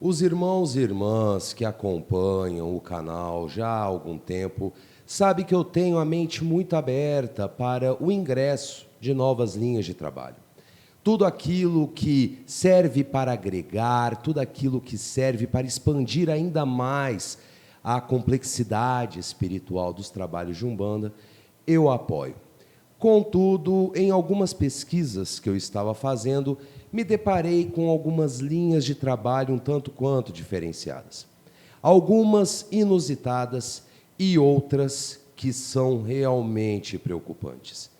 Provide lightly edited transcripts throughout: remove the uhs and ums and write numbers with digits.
Os irmãos e irmãs que acompanham o canal já há algum tempo sabem que eu tenho a mente muito aberta para o ingresso de novas linhas de trabalho. Tudo aquilo que serve para agregar, tudo aquilo que serve para expandir ainda mais a complexidade espiritual dos trabalhos de Umbanda, eu apoio. Contudo, em algumas pesquisas que eu estava fazendo, me deparei com algumas linhas de trabalho um tanto quanto diferenciadas. Algumas inusitadas e outras que são realmente preocupantes.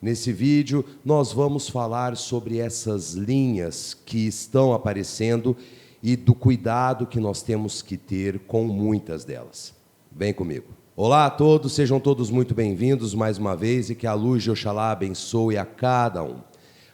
Nesse vídeo, nós vamos falar sobre essas linhas que estão aparecendo e do cuidado que nós temos que ter com muitas delas. Vem comigo. Olá a todos, sejam todos muito bem-vindos mais uma vez e que a luz de Oxalá abençoe a cada um.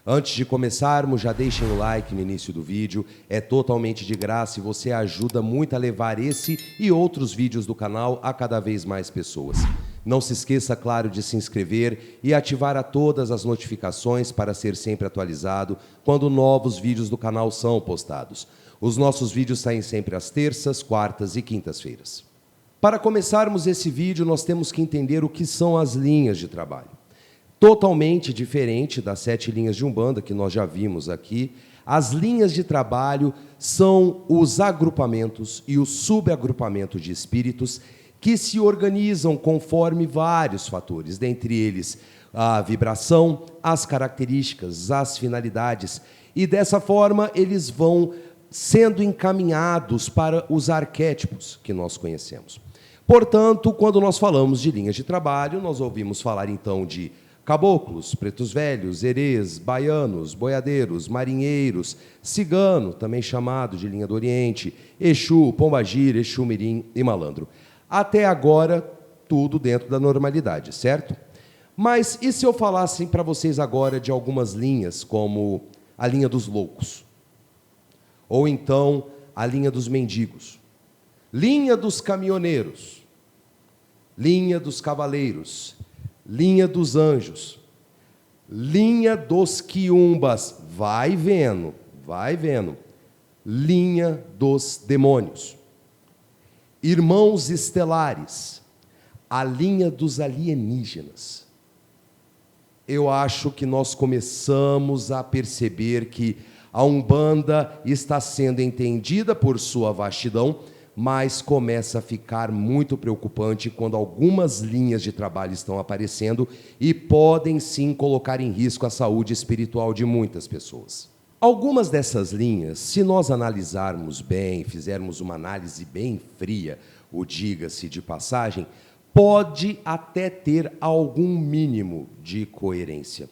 Antes de começarmos, já deixem o like no início do vídeo, é totalmente de graça e você ajuda muito a levar esse e outros vídeos do canal a cada vez mais pessoas. Não se esqueça, claro, de se inscrever e ativar a todas as notificações para ser sempre atualizado quando novos vídeos do canal são postados. Os nossos vídeos saem sempre às terças, quartas e quintas-feiras. Para começarmos esse vídeo, nós temos que entender o que são as linhas de trabalho. Totalmente diferente das 7 linhas de Umbanda que nós já vimos aqui, as linhas de trabalho são os agrupamentos e o subagrupamento de espíritos que se organizam conforme vários fatores, dentre eles a vibração, as características, as finalidades, e dessa forma eles vão sendo encaminhados para os arquétipos que nós conhecemos. Portanto, quando nós falamos de linhas de trabalho, nós ouvimos falar então de caboclos, pretos velhos, herês, baianos, boiadeiros, marinheiros, cigano, também chamado de linha do Oriente, Exu, pombagira, Exu mirim e malandro. Até agora, tudo dentro da normalidade, certo? Mas e se eu falasse para vocês agora de algumas linhas, como a linha dos loucos? Ou então a linha dos mendigos, linha dos caminhoneiros, linha dos cavaleiros, linha dos anjos, linha dos quiumbas, vai vendo, linha dos demônios, irmãos estelares, a linha dos alienígenas. Eu acho que nós começamos a perceber que a Umbanda está sendo entendida por sua vastidão, mas começa a ficar muito preocupante quando algumas linhas de trabalho estão aparecendo e podem sim colocar em risco a saúde espiritual de muitas pessoas. Algumas dessas linhas, se nós analisarmos bem, fizermos uma análise bem fria, ou diga-se de passagem, pode até ter algum mínimo de coerência.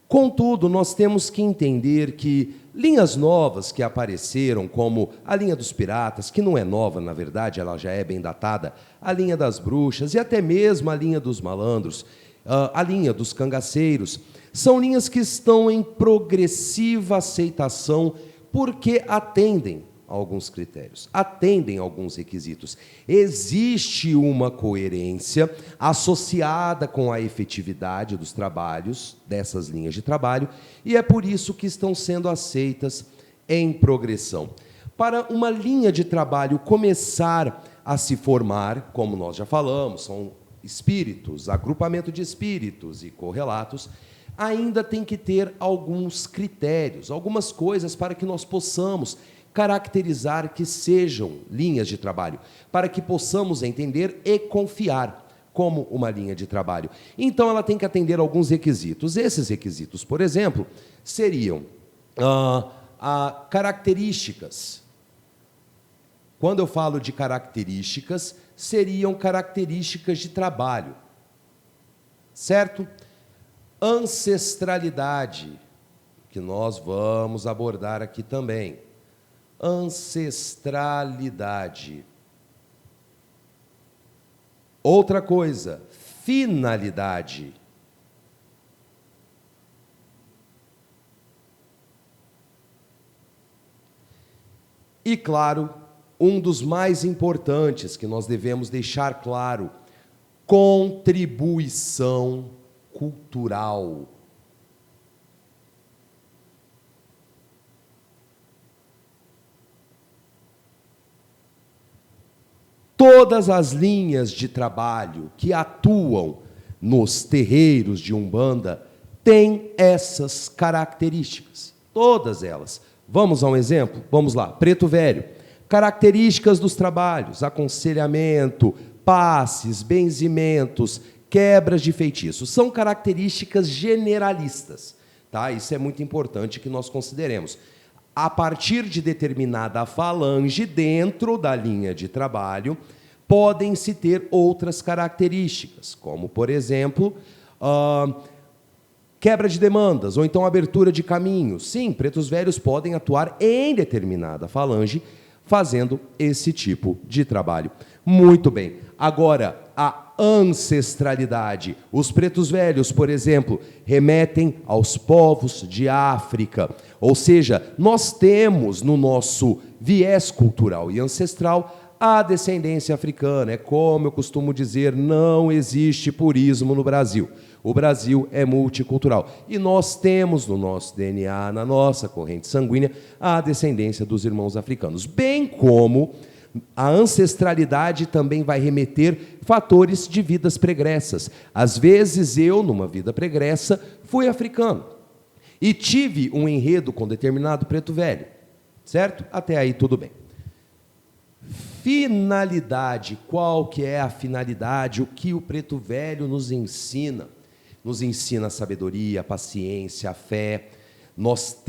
Contudo, nós temos que entender que linhas novas que apareceram, como a linha dos piratas, que não é nova, na verdade, ela já é bem datada, a linha das bruxas e até mesmo a linha dos malandros, a linha dos cangaceiros, são linhas que estão em progressiva aceitação porque atendem a alguns critérios, atendem a alguns requisitos. Existe uma coerência associada com a efetividade dos trabalhos, dessas linhas de trabalho, e é por isso que estão sendo aceitas em progressão. Para uma linha de trabalho começar a se formar, como nós já falamos, são espíritos, agrupamento de espíritos e correlatos, ainda tem que ter alguns critérios, algumas coisas para que nós possamos caracterizar que sejam linhas de trabalho, para que possamos entender e confiar como uma linha de trabalho. Então, ela tem que atender alguns requisitos. Esses requisitos, por exemplo, seriam características. Quando eu falo de características, seriam características de trabalho, certo? Ancestralidade, que nós vamos abordar aqui também. Ancestralidade. Outra coisa, finalidade. E, claro, um dos mais importantes que nós devemos deixar claro, contribuição cultural. Todas as linhas de trabalho que atuam nos terreiros de Umbanda têm essas características. Todas elas. Vamos a um exemplo? Vamos lá. Preto Velho. Características dos trabalhos: aconselhamento, passes, benzimentos, quebras de feitiços. São características generalistas, tá? Isso é muito importante que nós consideremos. A partir de determinada falange dentro da linha de trabalho, podem-se ter outras características, como, por exemplo, quebra de demandas, ou então abertura de caminhos. Sim, pretos velhos podem atuar em determinada falange, fazendo esse tipo de trabalho. Muito bem. Agora, a ancestralidade. Os pretos velhos, por exemplo, remetem aos povos de África. Ou seja, nós temos no nosso viés cultural e ancestral a descendência africana. É como eu costumo dizer, não existe purismo no Brasil. O Brasil é multicultural. E nós temos no nosso DNA, na nossa corrente sanguínea, a descendência dos irmãos africanos. Bem como a ancestralidade também vai remeter fatores de vidas pregressas. Às vezes eu, numa vida pregressa, fui africano e tive um enredo com determinado preto velho, certo? Até aí tudo bem. Finalidade, qual que é a finalidade? O que o preto velho nos ensina? Nos ensina a sabedoria, a paciência, a fé, nós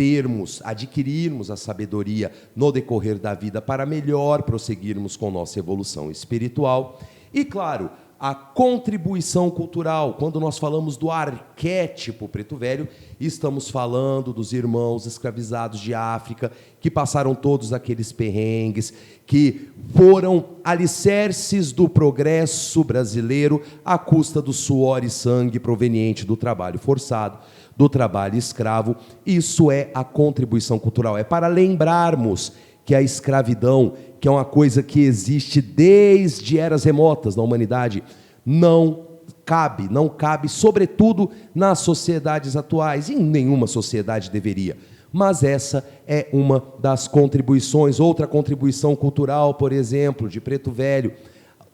adquirirmos a sabedoria no decorrer da vida para melhor prosseguirmos com nossa evolução espiritual. E, claro, a contribuição cultural. Quando nós falamos do arquétipo preto velho, estamos falando dos irmãos escravizados de África, que passaram todos aqueles perrengues, que foram alicerces do progresso brasileiro à custa do suor e sangue proveniente do trabalho forçado, do trabalho escravo. Isso é a contribuição cultural. É para lembrarmos que a escravidão, que é uma coisa que existe desde eras remotas na humanidade, não cabe, sobretudo nas sociedades atuais. Em nenhuma sociedade deveria. Mas essa é uma das contribuições. Outra contribuição cultural, por exemplo, de preto velho,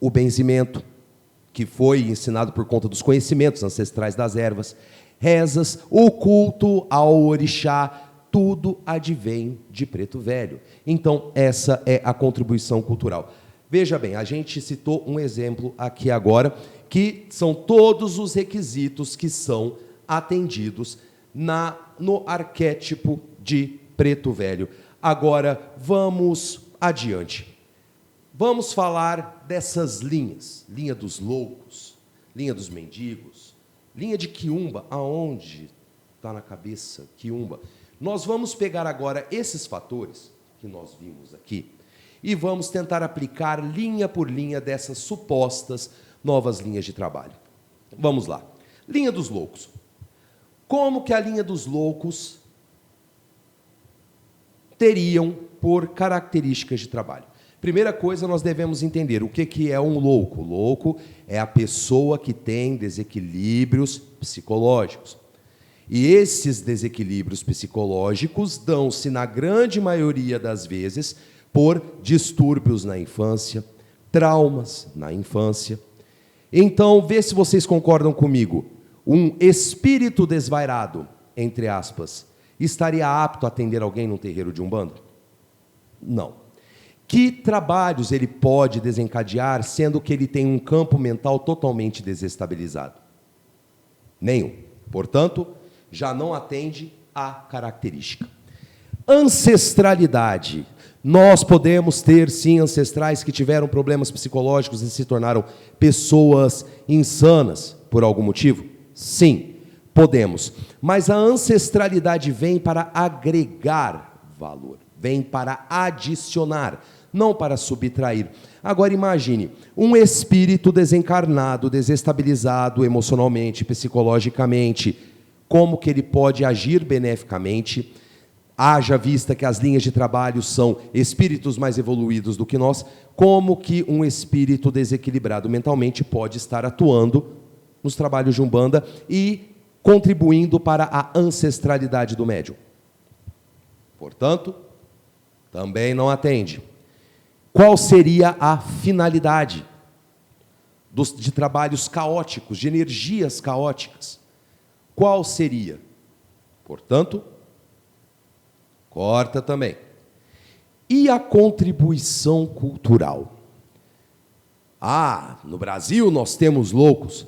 o benzimento, que foi ensinado por conta dos conhecimentos ancestrais das ervas, rezas, o culto ao orixá, tudo advém de preto velho. Então, essa é a contribuição cultural. Veja bem, a gente citou um exemplo aqui agora, que são todos os requisitos que são atendidos no arquétipo de preto velho. Agora, vamos adiante. Vamos falar dessas linhas. Linha dos loucos, linha dos mendigos, linha de quiumba. Aonde está na cabeça quiumba? Nós vamos pegar agora esses fatores que nós vimos aqui e vamos tentar aplicar linha por linha dessas supostas novas linhas de trabalho. Vamos lá. Linha dos loucos. Como que a linha dos loucos teriam por características de trabalho? Primeira coisa, nós devemos entender o que é um louco. O louco é a pessoa que tem desequilíbrios psicológicos. E esses desequilíbrios psicológicos dão-se, na grande maioria das vezes, por distúrbios na infância, traumas na infância. Então, vê se vocês concordam comigo. Um espírito desvairado, entre aspas, estaria apto a atender alguém num terreiro de Umbanda? Não. Que trabalhos ele pode desencadear, sendo que ele tem um campo mental totalmente desestabilizado? Nenhum. Portanto, já não atende à característica. Ancestralidade. Nós podemos ter, sim, ancestrais que tiveram problemas psicológicos e se tornaram pessoas insanas por algum motivo? Sim, podemos. Mas a ancestralidade vem para agregar valor, vem para adicionar, não para subtrair. Agora imagine, um espírito desencarnado, desestabilizado emocionalmente, psicologicamente, como que ele pode agir beneficamente? Haja vista que as linhas de trabalho são espíritos mais evoluídos do que nós, como que um espírito desequilibrado mentalmente pode estar atuando nos trabalhos de Umbanda e contribuindo para a ancestralidade do médium? Portanto, também não atende. Qual seria a finalidade de trabalhos caóticos, de energias caóticas? Qual seria? Portanto, corta também. E a contribuição cultural? Ah, no Brasil nós temos loucos.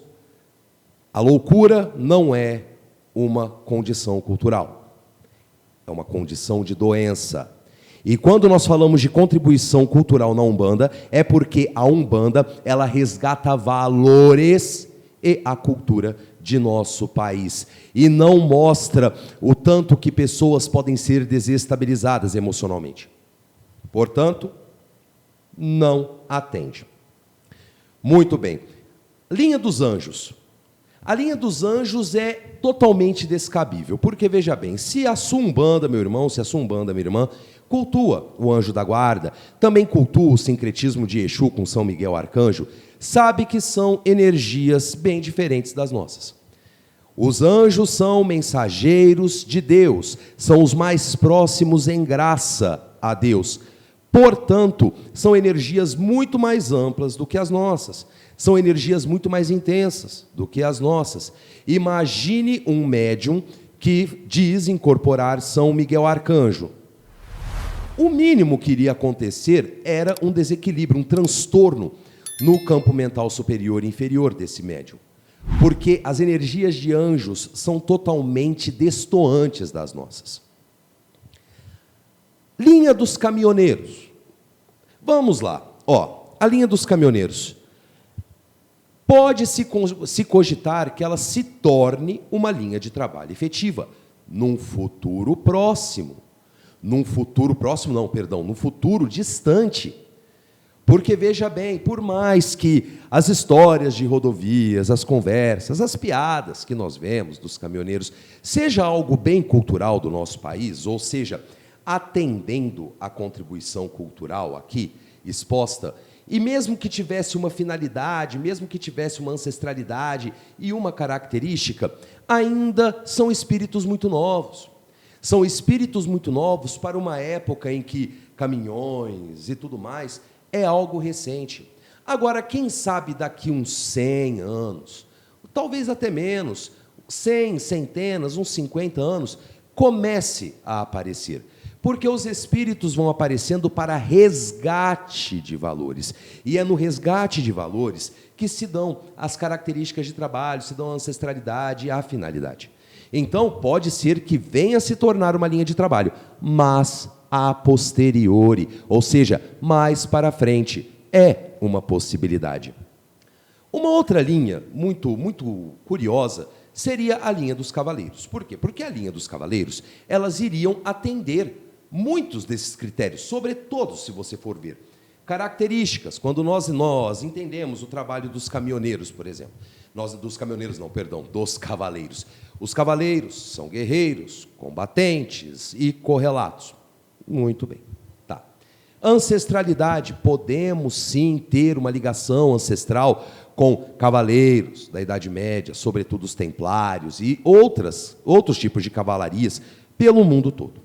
A loucura não é uma condição cultural. É uma condição de doença. E quando nós falamos de contribuição cultural na Umbanda, é porque a Umbanda, ela resgata valores e a cultura de nosso país. E não mostra o tanto que pessoas podem ser desestabilizadas emocionalmente. Portanto, não atende. Muito bem. Linha dos anjos. A linha dos anjos é totalmente descabível, porque, veja bem, se a sua Umbanda, meu irmão, se a sua Umbanda, minha irmã, cultua o anjo da guarda, também cultua o sincretismo de Exu com São Miguel Arcanjo, sabe que são energias bem diferentes das nossas. Os anjos são mensageiros de Deus, são os mais próximos em graça a Deus. Portanto, são energias muito mais amplas do que as nossas. São energias muito mais intensas do que as nossas. Imagine um médium que diz incorporar São Miguel Arcanjo. O mínimo que iria acontecer era um desequilíbrio, um transtorno no campo mental superior e inferior desse médium. Porque as energias de anjos são totalmente destoantes das nossas. Linha dos caminhoneiros. Vamos lá. A linha dos caminhoneiros. Pode-se cogitar que ela se torne uma linha de trabalho efetiva num futuro próximo. Num futuro distante. Porque, veja bem, por mais que as histórias de rodovias, as conversas, as piadas que nós vemos dos caminhoneiros, seja algo bem cultural do nosso país, ou seja, atendendo à contribuição cultural aqui exposta, e mesmo que tivesse uma finalidade, mesmo que tivesse uma ancestralidade e uma característica, ainda são espíritos muito novos. São espíritos muito novos para uma época em que caminhões e tudo mais é algo recente. Agora, quem sabe daqui uns 100 anos, talvez até menos, 100, centenas, uns 50 anos, comece a aparecer. Porque os espíritos vão aparecendo para resgate de valores. E é no resgate de valores que se dão as características de trabalho, se dão a ancestralidade e a finalidade. Então, pode ser que venha a se tornar uma linha de trabalho, mas a posteriori, ou seja, mais para frente, é uma possibilidade. Uma outra linha muito curiosa seria a linha dos cavaleiros. Por quê? Porque a linha dos cavaleiros, elas iriam atender muitos desses critérios, sobretudo, se você for ver, características. Quando nós entendemos o trabalho dos caminhoneiros, por exemplo, dos cavaleiros. Os cavaleiros são guerreiros, combatentes e correlatos. Muito bem. Tá. Ancestralidade, podemos sim ter uma ligação ancestral com cavaleiros da Idade Média, sobretudo os templários e outros tipos de cavalarias pelo mundo todo.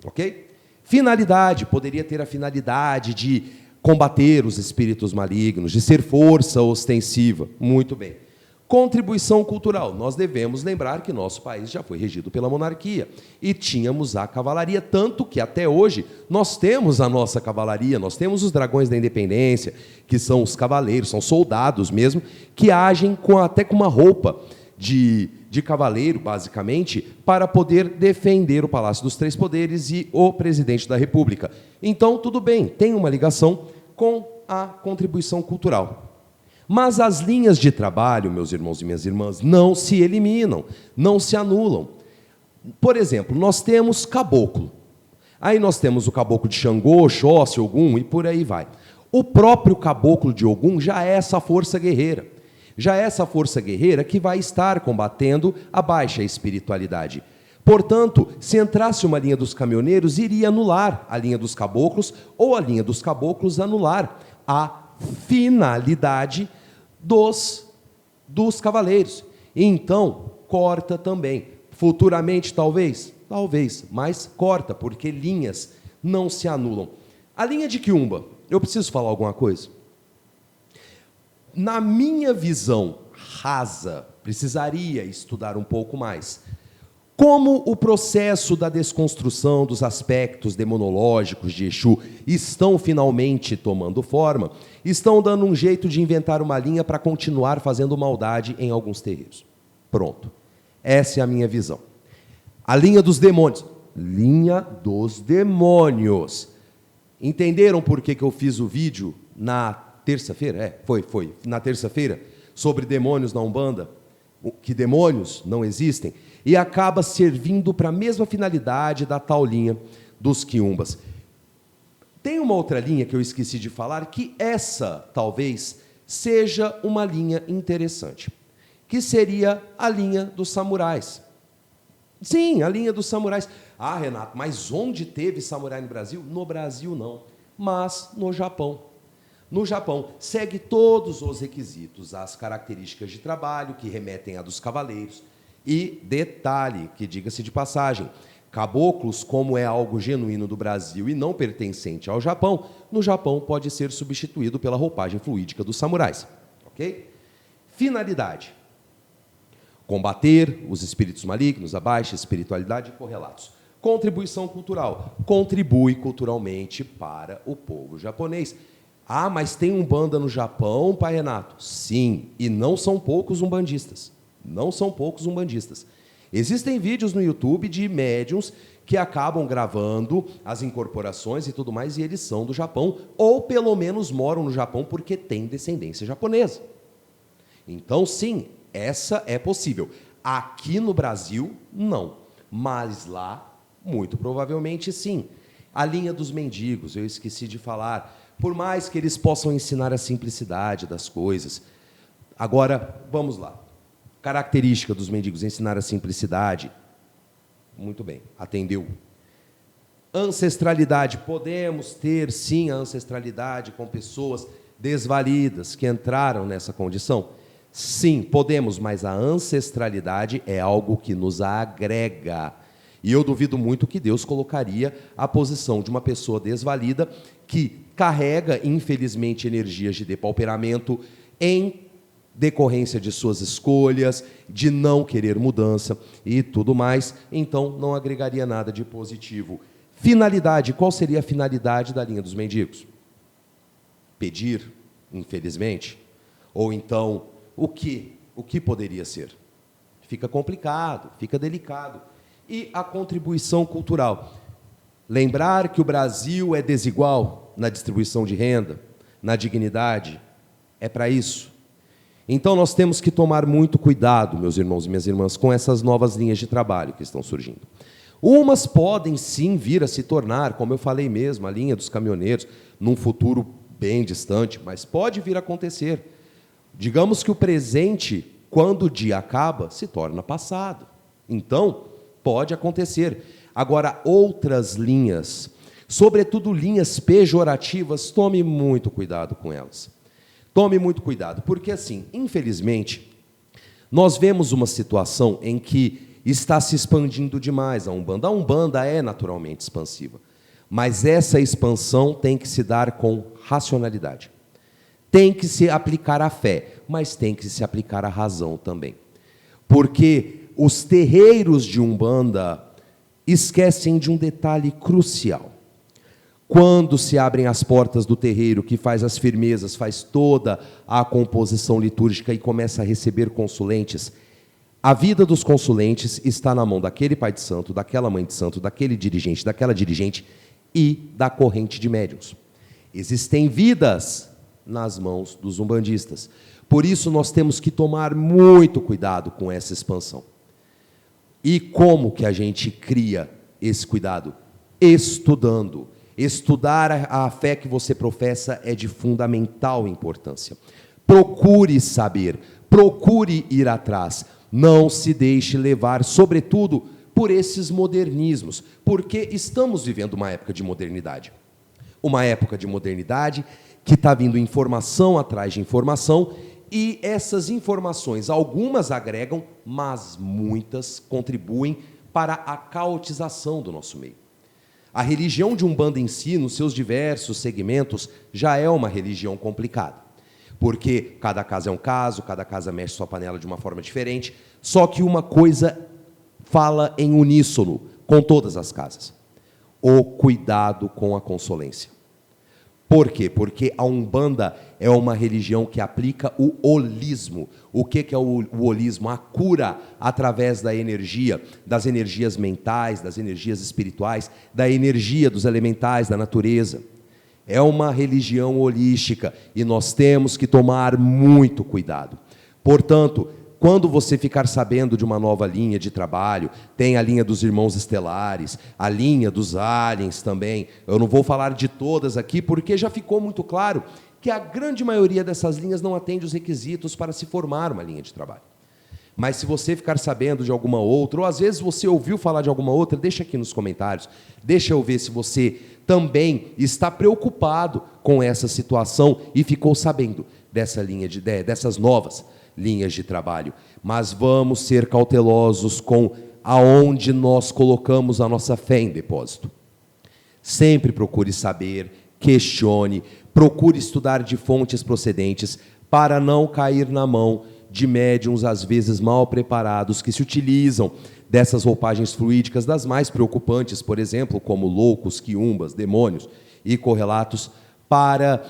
Ok? Finalidade, poderia ter a finalidade de combater os espíritos malignos, de ser força ostensiva. Muito bem. Contribuição cultural. Nós devemos lembrar que nosso país já foi regido pela monarquia e tínhamos a cavalaria, tanto que até hoje nós temos a nossa cavalaria, nós temos os dragões da independência, que são os cavaleiros, são soldados mesmo, que agem até com uma roupa de cavaleiro, basicamente, para poder defender o Palácio dos Três Poderes e o presidente da República. Então, tudo bem, tem uma ligação com a contribuição cultural. Mas as linhas de trabalho, meus irmãos e minhas irmãs, não se eliminam, não se anulam. Por exemplo, nós temos caboclo. Aí nós temos o caboclo de Xangô, Oxóssi, Ogum e por aí vai. O próprio caboclo de Ogum já é essa força guerreira. Já é essa força guerreira que vai estar combatendo a baixa espiritualidade. Portanto, se entrasse uma linha dos caminhoneiros, iria anular a linha dos caboclos, ou a linha dos caboclos anular a finalidade dos cavaleiros. Então, corta também. Futuramente, talvez, mas corta, porque linhas não se anulam. A linha de Quiumba, eu preciso falar alguma coisa? Na minha visão rasa, precisaria estudar um pouco mais. Como o processo da desconstrução dos aspectos demonológicos de Exu estão finalmente tomando forma, estão dando um jeito de inventar uma linha para continuar fazendo maldade em alguns terreiros. Pronto. Essa é a minha visão. A linha dos demônios. Linha dos demônios. Entenderam por que eu fiz o vídeo na terça-feira? Foi. Na terça-feira, sobre demônios na Umbanda. Que demônios não existem. E acaba servindo para a mesma finalidade da tal linha dos quiumbas. Tem uma outra linha que eu esqueci de falar, que essa, talvez, seja uma linha interessante, que seria a linha dos samurais. Sim, a linha dos samurais. Ah, Renato, mas onde teve samurai no Brasil? No Brasil não, mas no Japão. No Japão, segue todos os requisitos, as características de trabalho que remetem a dos cavaleiros. E detalhe, que diga-se de passagem, caboclos, como é algo genuíno do Brasil e não pertencente ao Japão, no Japão pode ser substituído pela roupagem fluídica dos samurais. Ok? Finalidade: combater os espíritos malignos, a baixa espiritualidade e correlatos. Contribuição cultural: contribui culturalmente para o povo japonês. Ah, mas tem umbanda no Japão, pai Renato? Sim, e não são poucos umbandistas. Não são poucos umbandistas. Existem vídeos no YouTube de médiuns que acabam gravando as incorporações e tudo mais, e eles são do Japão, ou pelo menos moram no Japão porque têm descendência japonesa. Então, sim, essa é possível. Aqui no Brasil, não. Mas lá, muito provavelmente, sim. A linha dos mendigos, eu esqueci de falar. Por mais que eles possam ensinar a simplicidade das coisas. Agora, vamos lá. Característica dos mendigos: ensinar a simplicidade. Muito bem, atendeu. Ancestralidade: podemos ter, sim, a ancestralidade com pessoas desvalidas que entraram nessa condição? Sim, podemos, mas a ancestralidade é algo que nos agrega. E eu duvido muito que Deus colocaria a posição de uma pessoa desvalida que carrega, infelizmente, energias de depauperamento em decorrência de suas escolhas, de não querer mudança e tudo mais, então não agregaria nada de positivo. Finalidade: qual seria a finalidade da linha dos mendigos? Pedir, infelizmente? Ou então, o que? O que poderia ser? Fica complicado, fica delicado. E a contribuição cultural: lembrar que o Brasil é desigual na distribuição de renda, na dignidade, é para isso. Então, nós temos que tomar muito cuidado, meus irmãos e minhas irmãs, com essas novas linhas de trabalho que estão surgindo. Umas podem, sim, vir a se tornar, como eu falei mesmo, a linha dos caminhoneiros, num futuro bem distante, mas pode vir a acontecer. Digamos que o presente, quando o dia acaba, se torna passado. Então, pode acontecer. Agora, outras linhas, sobretudo linhas pejorativas, tome muito cuidado com elas. Tome muito cuidado, porque assim, infelizmente, nós vemos uma situação em que está se expandindo demais a Umbanda. A Umbanda é naturalmente expansiva, mas essa expansão tem que se dar com racionalidade. Tem que se aplicar a fé, mas tem que se aplicar a razão também. Porque os terreiros de Umbanda esquecem de um detalhe crucial. Quando se abrem as portas do terreiro, que faz as firmezas, faz toda a composição litúrgica e começa a receber consulentes, a vida dos consulentes está na mão daquele pai de santo, daquela mãe de santo, daquele dirigente, daquela dirigente e da corrente de médiuns. Existem vidas nas mãos dos umbandistas. Por isso, nós temos que tomar muito cuidado com essa expansão. E como que a gente cria esse cuidado? Estudando. Estudar a fé que você professa é de fundamental importância. Procure saber, procure ir atrás. Não se deixe levar, sobretudo, por esses modernismos, porque estamos vivendo uma época de modernidade. Uma época de modernidade que está vindo informação atrás de informação, e essas informações, algumas agregam, mas muitas contribuem para a caotização do nosso meio. A religião de Umbanda em si, nos seus diversos segmentos, já é uma religião complicada. Porque cada casa é um caso, cada casa mexe sua panela de uma forma diferente, só que uma coisa fala em uníssono com todas as casas: o cuidado com a consolência. Por quê? Porque a Umbanda é uma religião que aplica o holismo. O que é o holismo? A cura através da energia, das energias mentais, das energias espirituais, da energia dos elementais, da natureza. É uma religião holística e nós temos que tomar muito cuidado. Portanto, quando você ficar sabendo de uma nova linha de trabalho, tem a linha dos irmãos estelares, a linha dos aliens também. Eu não vou falar de todas aqui, porque já ficou muito claro que a grande maioria dessas linhas não atende os requisitos para se formar uma linha de trabalho. Mas se você ficar sabendo de alguma outra, ou às vezes você ouviu falar de alguma outra, deixa aqui nos comentários, deixa eu ver se você também está preocupado com essa situação e ficou sabendo dessas novas linhas de trabalho. Mas vamos ser cautelosos com aonde nós colocamos a nossa fé em depósito. Sempre procure saber, questione, procure estudar de fontes procedentes para não cair na mão de médiuns às vezes mal preparados que se utilizam dessas roupagens fluídicas, das mais preocupantes, por exemplo, como loucos, quiumbas, demônios e correlatos, para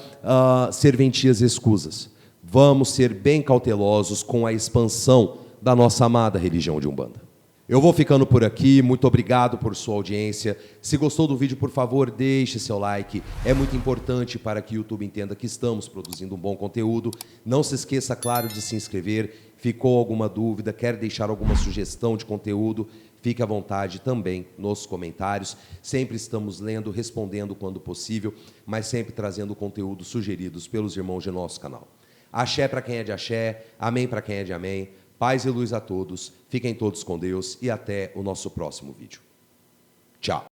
serventias escusas. Vamos ser bem cautelosos com a expansão da nossa amada religião de Umbanda. Eu vou ficando por aqui, muito obrigado por sua audiência. Se gostou do vídeo, por favor, deixe seu like. É muito importante para que o YouTube entenda que estamos produzindo um bom conteúdo. Não se esqueça, claro, de se inscrever. Ficou alguma dúvida, quer deixar alguma sugestão de conteúdo, fique à vontade também nos comentários. Sempre estamos lendo, respondendo quando possível, mas sempre trazendo conteúdos sugeridos pelos irmãos de nosso canal. Axé para quem é de axé, amém para quem é de amém. Paz e luz a todos, fiquem todos com Deus e até o nosso próximo vídeo. Tchau!